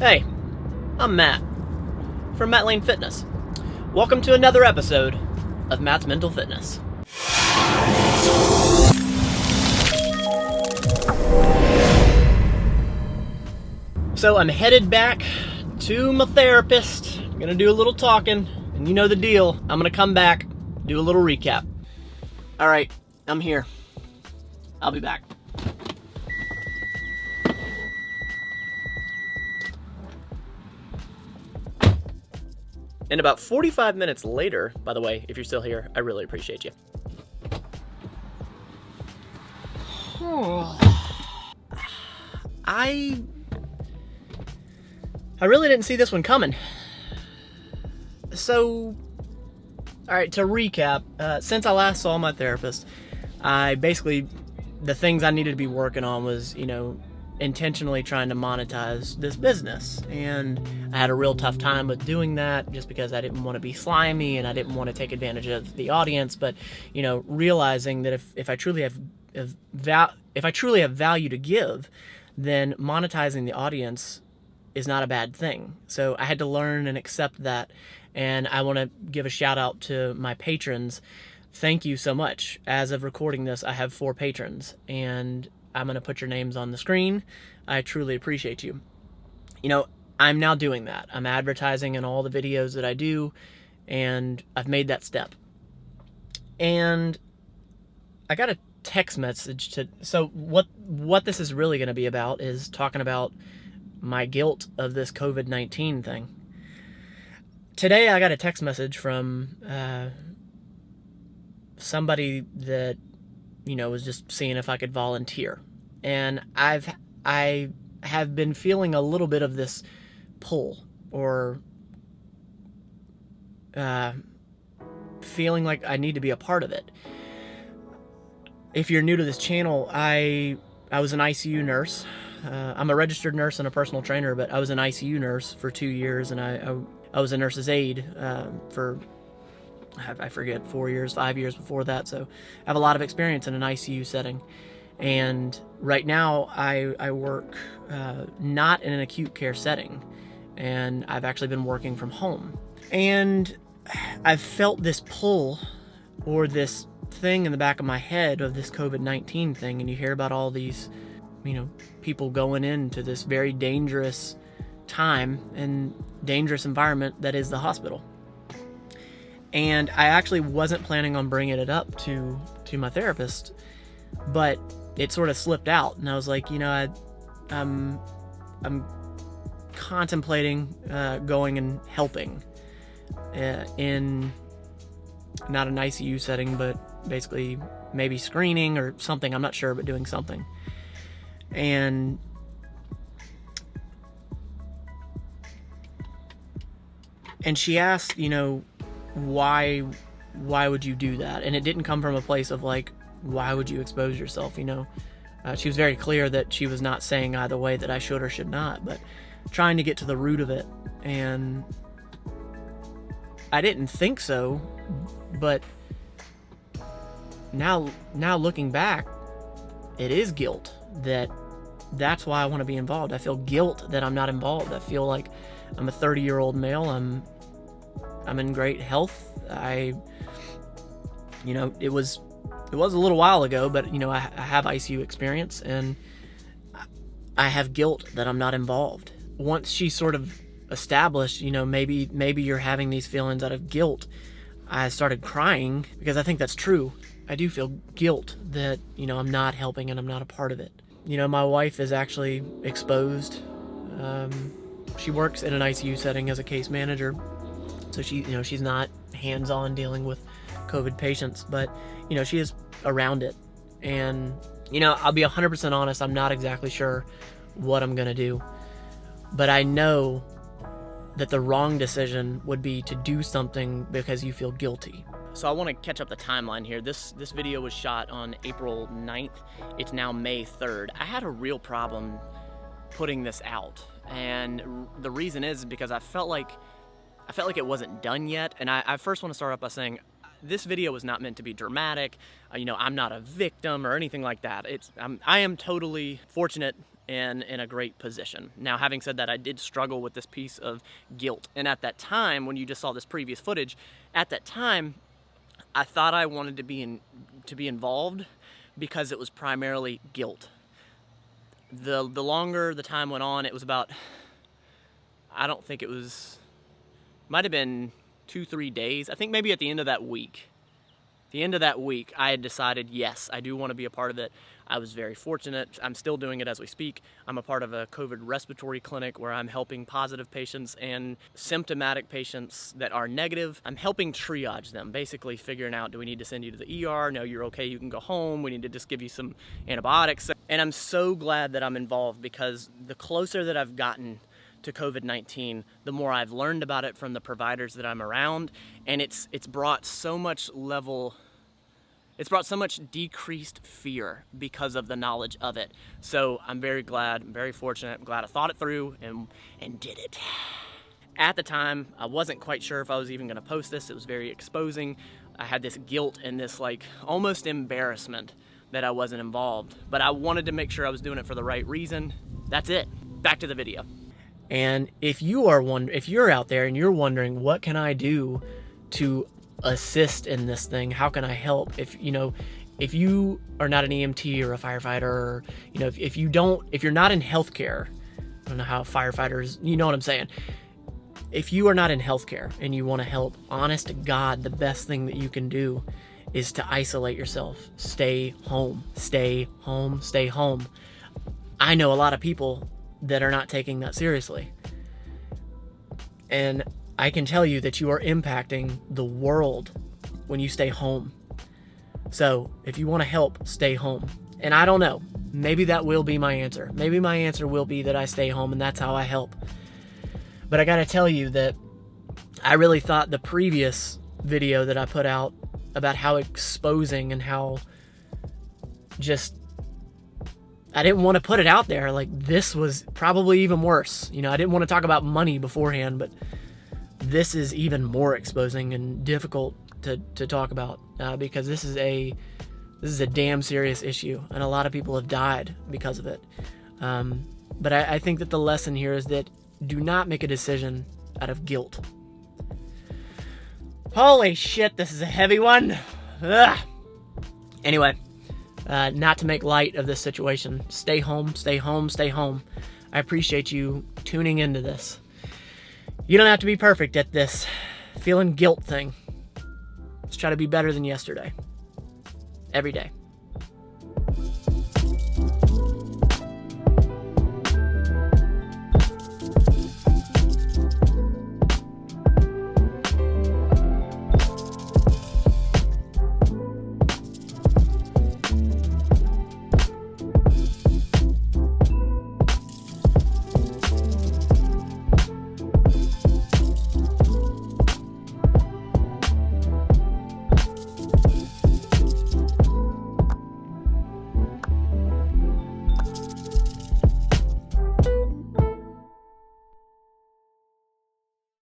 Hey, I'm Matt from Matt Lane Fitness. Welcome to another episode of Matt's Mental Fitness. So I'm headed back to my therapist. I'm gonna do a little talking, and you know the deal. I'm gonna come back, do a little recap. All right, I'm here. I'll be back. And about 45 minutes later, by the way, if you're still here, I really appreciate you. I really didn't see this one coming. So, all right, to recap, since I last saw my therapist, the things I needed to be working on was, intentionally trying to monetize this business. And I had a real tough time with doing that just because I didn't want to be slimy and I didn't want to take advantage of the audience. But, realizing that if I truly have value to give, then monetizing the audience is not a bad thing. So I had to learn and accept that. And I want to give a shout out to my patrons. Thank you so much. As of recording this, I have 4 patrons, and I'm going to put your names on the screen. I truly appreciate you. I'm now doing that. I'm advertising in all the videos that I do, and I've made that step. And I got a text message so what this is really going to be about is talking about my guilt of this COVID-19 thing. Today I got a text message from somebody that was just seeing if I could volunteer. And I have been feeling a little bit of this pull, or feeling like I need to be a part of it. If you're new to this channel, I was an ICU nurse. I'm a registered nurse and a personal trainer, but I was an ICU nurse for 2 years, and I was a nurse's aide for, I forget, 4 years, 5 years before that. So I have a lot of experience in an ICU setting. And right now I work not in an acute care setting, and I've actually been working from home. And I've felt this pull, or this thing in the back of my head of this COVID-19 thing. And you hear about all these, people going into this very dangerous time and dangerous environment that is the hospital. And I actually wasn't planning on bringing it up to my therapist, but it sort of slipped out, and I was like, I'm contemplating going and helping in not an ICU setting, but basically maybe screening or something. I'm not sure, but doing something. And she asked, why would you do that? And it didn't come from a place of like, why would you expose yourself? She was very clear that she was not saying either way that I should or should not, but trying to get to the root of it. And I didn't think so, but now looking back, it is guilt. That's why I want to be involved. I feel guilt that I'm not involved. I feel like I'm a 30-year-old male. I'm in great health. It was a little while ago, but I have ICU experience, and I have guilt that I'm not involved. Once she sort of established, maybe you're having these feelings out of guilt, I started crying, because I think that's true. I do feel guilt that, I'm not helping and I'm not a part of it. My wife is actually exposed. She works in an ICU setting as a case manager. So she's not hands-on dealing with COVID patients, but, she is around it. And, I'll be 100% honest, I'm not exactly sure what I'm going to do. But I know that the wrong decision would be to do something because you feel guilty. So I want to catch up the timeline here. This video was shot on April 9th. It's now May 3rd. I had a real problem putting this out. And the reason is because I felt like it wasn't done yet. And I first want to start off by saying this video was not meant to be dramatic. I'm not a victim or anything like that. I am totally fortunate in a great position. Now, having said that, I did struggle with this piece of guilt. And at that time, when you just saw this previous footage, at that time, I thought I wanted to be involved because it was primarily guilt. The longer the time went on, it was about, I don't think it was, might have been 2-3 days. I think maybe at the end of that week, I had decided, yes, I do want to be a part of it. I was very fortunate. I'm still doing it as we speak. I'm a part of a COVID respiratory clinic where I'm helping positive patients and symptomatic patients that are negative. I'm helping triage them, basically figuring out, do we need to send you to the ER? No, you're okay, you can go home. We need to just give you some antibiotics. And I'm so glad that I'm involved, because the closer that I've gotten to COVID-19, the more I've learned about it from the providers that I'm around, and it's brought so much decreased fear because of the knowledge of it. So I'm very glad, I'm very fortunate, I'm glad I thought it through and did it. At the time, I wasn't quite sure if I was even gonna post this. It was very exposing. I had this guilt and this like almost embarrassment that I wasn't involved, but I wanted to make sure I was doing it for the right reason. That's it. Back to the video. And if you're out there and you're wondering, what can I do to assist in this thing? How can I help? If you are not an EMT or a firefighter, or, if you're not in healthcare, I don't know how firefighters, you know what I'm saying. If you are not in healthcare and you want to help, honest to God, the best thing that you can do is to isolate yourself. Stay home, stay home, stay home. I know a lot of people that are not taking that seriously. And I can tell you that you are impacting the world when you stay home. So if you want to help, stay home. And I don't know, maybe that will be my answer. Maybe my answer will be that I stay home and that's how I help. But I gotta tell you that I really thought the previous video that I put out about how exposing and how just, I didn't want to put it out there. Like, this was probably even worse. I didn't want to talk about money beforehand, but this is even more exposing and difficult to talk about because this is a damn serious issue, and a lot of people have died because of it. But I think that the lesson here is that do not make a decision out of guilt. Holy shit, this is a heavy one. Ugh. Anyway. Not to make light of this situation. Stay home, stay home, stay home. I appreciate you tuning into this. You don't have to be perfect at this feeling guilt thing. Let's try to be better than yesterday. Every day.